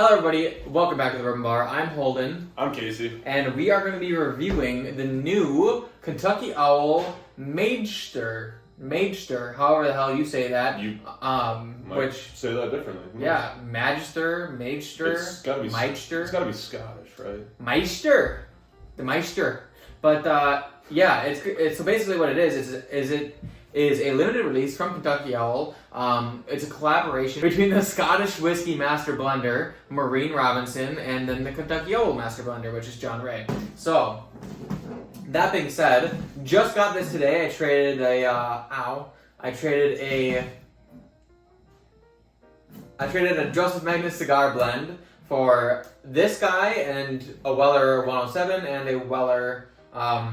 Hello everybody, welcome back to the Bourbon Bar. I'm Holden. I'm Casey. And we are going to be reviewing the new Kentucky Owl Maighstir. Maighstir, however the hell you say that. You which say that differently. Yeah, Maighstir, It's gotta be Maighstir. It's gotta be Scottish, right? Maighstir. The Maighstir. But yeah, it's so basically what it is a limited release from Kentucky Owl. It's a collaboration between the Scottish Whiskey Master Blender, Maureen Robinson, and then the Kentucky Owl Master Blender, which is John Ray. So, that being said, just got this today. I traded a Joseph Magnus cigar blend for this guy and a Weller 107 and a Weller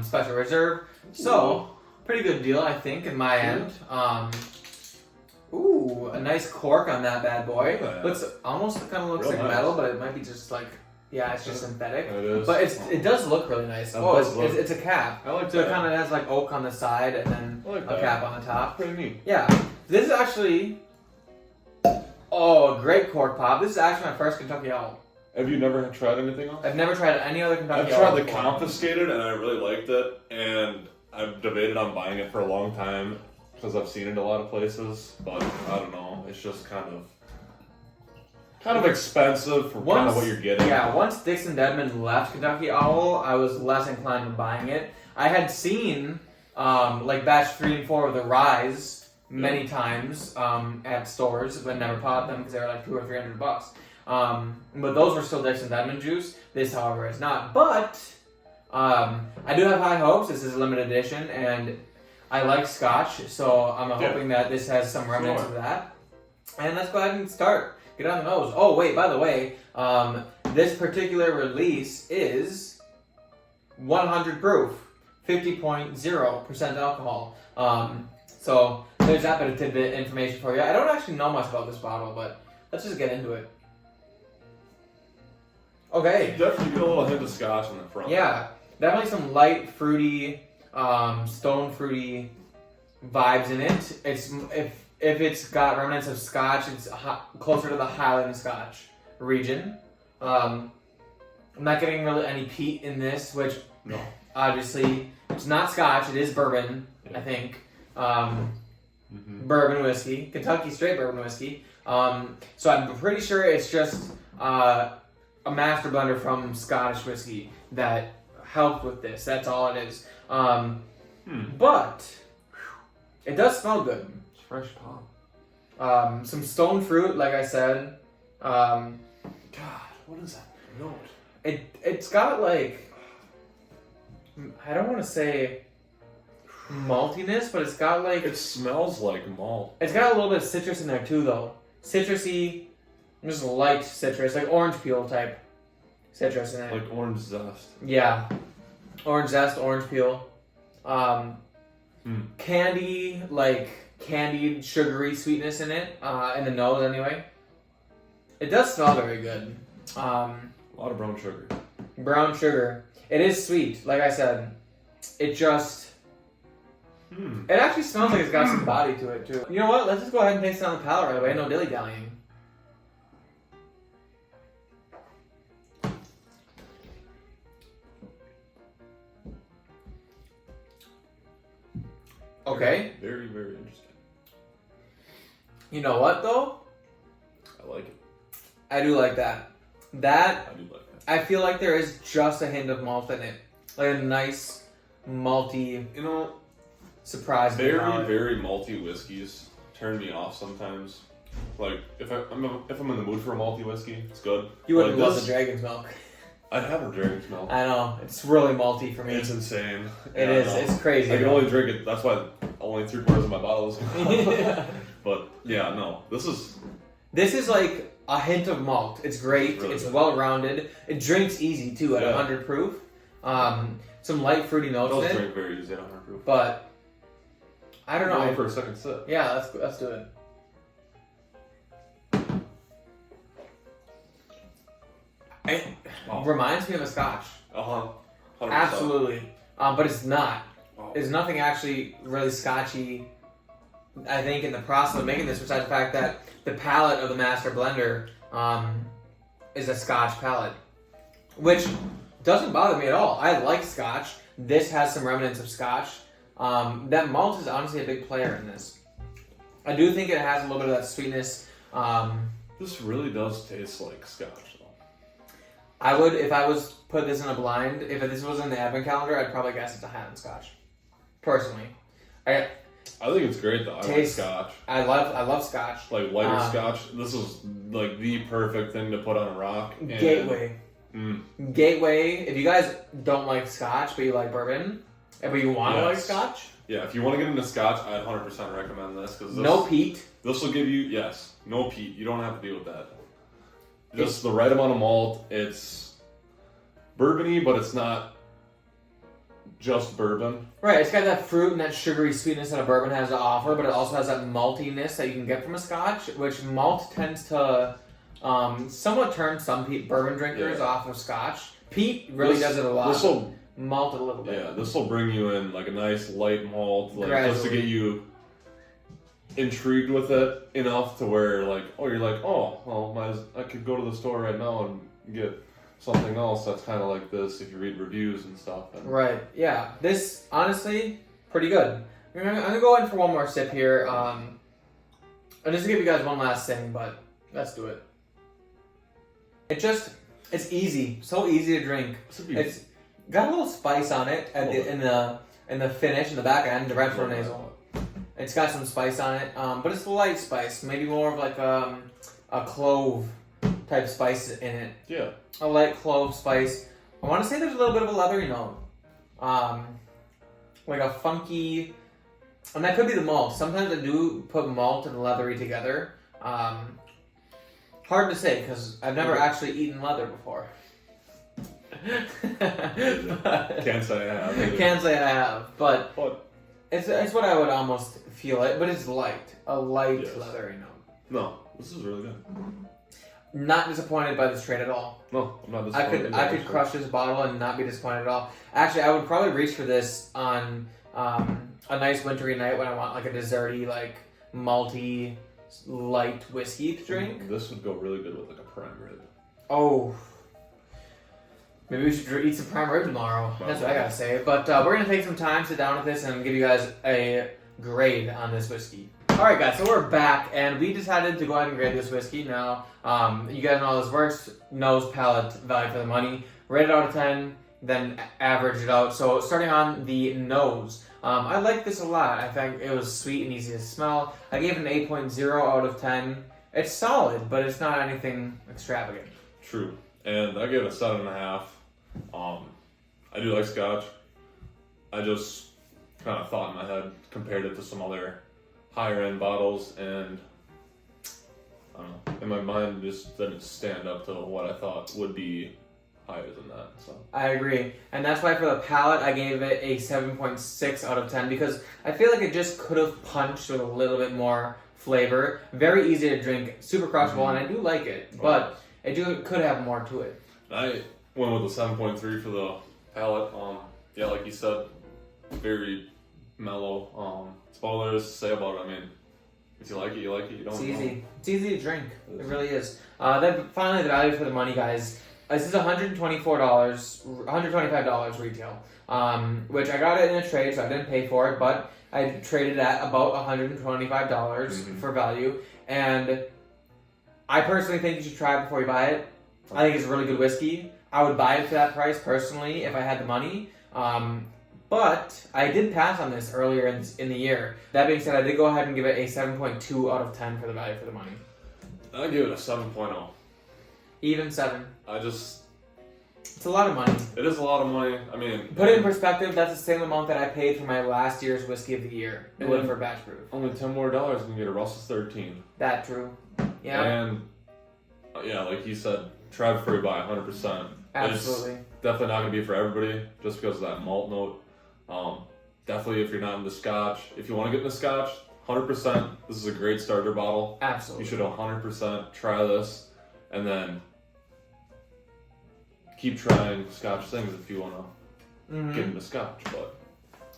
Special Reserve. So, pretty good deal, I think, in my end. Ooh, a nice cork on that bad boy. Looks almost kind of looks like metal, but it might be just like, yeah, it's just synthetic. It is. But it does look really nice. It's a cap. I like so it kind of has like oak on the side and then a cap on the top. Pretty neat. Yeah. This is actually, a great cork pop. This is actually my first Kentucky Owl. Have you never tried anything else? I've never tried any other Kentucky Owl. Owl. I've tried the Confiscated and I really liked it, and I've debated on buying it for a long time because I've seen it a lot of places, but I don't know. It's just kind of expensive for kind of what you're getting. Yeah, once Dixon Dedman left Kentucky Owl, I was less inclined to buying it. I had seen like batch 3 and 4 of the Rise many times at stores, but never bought them because they were like $200 or $300. But those were still Dixon Dedman juice. This, however, is not. But I do have high hopes. This is a limited edition, and I like Scotch, so I'm hoping that this has some remnants of that. And let's go ahead and start. Get on the nose. Oh, wait, by the way, this particular release is 100 proof, 50.0% alcohol. So there's that bit of tidbit information for you. I don't actually know much about this bottle, but let's just get into it. Okay. Definitely get a little hint of Scotch in the front. Yeah, definitely some light, fruity, stone fruity vibes in it. It's if it's got remnants of Scotch, it's closer to the Highland Scotch region. I'm not getting really any peat in this, which obviously it's not Scotch. It is bourbon, I think. Bourbon whiskey, Kentucky straight bourbon whiskey. So I'm pretty sure it's just a master blender from Scottish whiskey that helped with this. That's all it is. But it does smell good. It's fresh pop. Some stone fruit, like I said. God, what is that note? It's got like, I don't want to say maltiness, but it's got like, It smells like malt. it's got a little bit of citrus in there too, though. Citrusy, just light citrus, like orange peel type citrus in it. Like orange zest. Yeah, orange zest, orange peel. Candy, like candied, sugary sweetness in it, in the nose anyway. It does smell very good. A lot of brown sugar. Brown sugar. It is sweet, like I said. It just... It actually smells like it's got some body to it, too. You know what? Let's just go ahead and taste it on the palate right away. No dilly-dallying. Okay. Very, very interesting. You know what, though? I like it. I do like that. I do like that. I feel like there is just a hint of malt in it. Like a nice, malty, surprise. Very, very malty whiskeys turn me off sometimes. Like, if I'm in the mood for a malty whiskey, it's good. You wouldn't love the Dragon's Milk. I'd have a Dragon's Milk. I know. It's really malty for me. It's insane. It is. It's crazy. I can only drink it. That's why only 3/4 of my bottle is. But yeah, no. This is like a hint of malt. It's great. It's well rounded. It drinks easy too at 100 proof. Some light fruity notes in it. It does drink very easy at 100 proof. But I don't know. Going for a second sip. Yeah, let's do it. It reminds me of a Scotch. 100%. Absolutely. But it's not. There's nothing actually really Scotchy, I think, in the process of making this, besides the fact that the palate of the master blender is a Scotch palate, which doesn't bother me at all. I like Scotch. This has some remnants of Scotch. That malt is honestly a big player in this. I do think it has a little bit of that sweetness. This really does taste like Scotch, though. I would, if I was put this in a blind, if this was in the advent calendar, I'd probably guess it's a Highland Scotch. Personally, I think it's great though. I like Scotch. I love Scotch. Like lighter Scotch. This is like the perfect thing to put on a rock. Gateway. Gateway. If you guys don't like Scotch but you like bourbon, but you want to like Scotch, yeah. If you want to get into Scotch, I'd 100% recommend this because no peat. This will give you no peat. You don't have to deal with that. Just the right amount of malt. It's bourbony, but it's not just bourbon. Right, it's got that fruit and that sugary sweetness that a bourbon has to offer, but it also has that maltiness that you can get from a Scotch, which malt tends to somewhat turn some bourbon drinkers off of Scotch. Peat really does it a lot. This will malt it a little bit. Yeah, this will bring you in like a nice light malt, like just to get you intrigued with it enough to where you're like, oh, well, I could go to the store right now and get something else that's kind of like this if you read reviews and stuff. Right, yeah. This, honestly, pretty good. I'm going to go in for one more sip here. And just to give you guys one last thing, but let's do it. It's easy. So easy to drink. It's got a little spice on it in the finish, in the back end, the retronasal. It's got some spice on it, but it's light spice. Maybe more of like a clove type spice in it. Yeah. A light clove spice. I want to say there's a little bit of a leathery note. Like a funky... And that could be the malt. Sometimes I do put malt and leathery together. Hard to say, because I've never actually eaten leather before. Can't say I have. Can't say I have, but it's what I would almost feel it. But it's light. A light leathery note. No, this is really good. Not disappointed by this trade at all. No, I'm not disappointed. I could crush this bottle and not be disappointed at all. Actually, I would probably reach for this on a nice wintry night when I want like a desserty, like malty, light whiskey to drink. This would go really good with like a prime rib. Oh. Maybe we should eat some prime rib tomorrow. That's what I gotta say. But we're gonna take some time, sit down with this, and give you guys a grade on this whiskey. Alright guys, so we're back, and we decided to go ahead and grade this whiskey. Now, you guys know how this works. Nose, palate, value for the money. Rate it out of 10, then average it out. So starting on the nose, I like this a lot. I think it was sweet and easy to smell. I gave it an 8.0 out of 10. It's solid, but it's not anything extravagant. True. And I gave it a 7.5. I do like Scotch. I just kind of thought in my head, compared it to some other higher end bottles, and I don't know, in my mind it just didn't stand up to what I thought would be higher than that. So I agree, and that's why for the palate I gave it a 7.6 out of 10, because I feel like it just could have punched with a little bit more flavor. Very easy to drink, super crushable, and I do like it, but it could have more to it. I went with a 7.3 for the palate. Yeah, like you said, very mellow. That's all there is to say about it. I mean, if you like it, you like it. You don't. It's easy. It's easy to drink. It really is. Then finally, the value for the money, guys. This is $125 retail, which I got it in a trade, so I didn't pay for it, but I traded at about $125 for value, and I personally think you should try it before you buy it. I think it's a really good whiskey. I would buy it for that price personally if I had the money. But I did pass on this earlier in the year. That being said, I did go ahead and give it a 7.2 out of 10 for the value for the money. I give it a 7.0. Even 7. It's a lot of money. It is a lot of money. I mean, put it in perspective, that's the same amount that I paid for my last year's whiskey of the year. It would for batch proof. Only $10 more and you get a Russell's 13. That true. Yeah. And yeah, like you said, try before you buy, 100%. Absolutely. It's definitely not going to be for everybody just because of that malt note. Definitely if you're not into Scotch, if you want to get into Scotch, 100%, this is a great starter bottle. Absolutely. You should 100% try this, and then keep trying Scotch things if you want to get into Scotch. But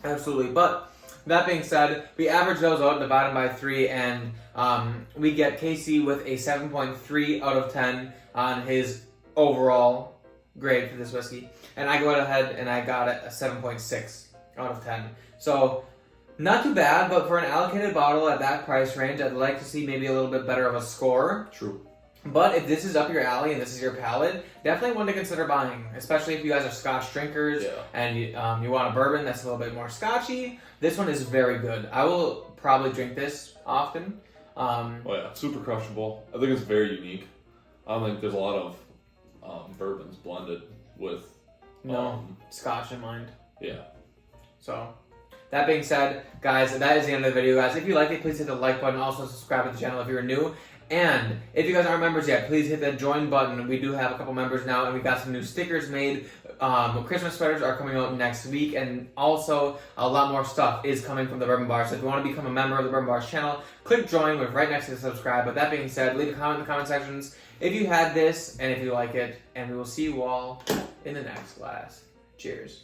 absolutely. But that being said, we average those out, divide them by 3, and we get Casey with a 7.3 out of 10 on his overall grade for this whiskey. And I go ahead and I got it a 7.6 out of 10. So not too bad, but for an allocated bottle at that price range, I'd like to see maybe a little bit better of a score. True. But if this is up your alley and this is your palate, definitely one to consider buying, especially if you guys are Scotch drinkers and you want a bourbon that's a little bit more Scotchy. This one is very good. I will probably drink this often. Oh yeah, super crushable. I think it's very unique. I don't think there's a lot of bourbons blended with Scotch in mind. Yeah. So, that being said, guys, that is the end of the video, guys. If you like it, please hit the like button. Also, subscribe to the channel if you're new. And if you guys aren't members yet, please hit that join button. We do have a couple members now, and we got some new stickers made. Christmas sweaters are coming out next week, and also a lot more stuff is coming from the Bourbon Bar. So if you want to become a member of the Bourbon Bar's channel, click join with right next to the subscribe. But that being said, leave a comment in the comment sections if you had this and if you like it, and we will see you all in the next glass. Cheers.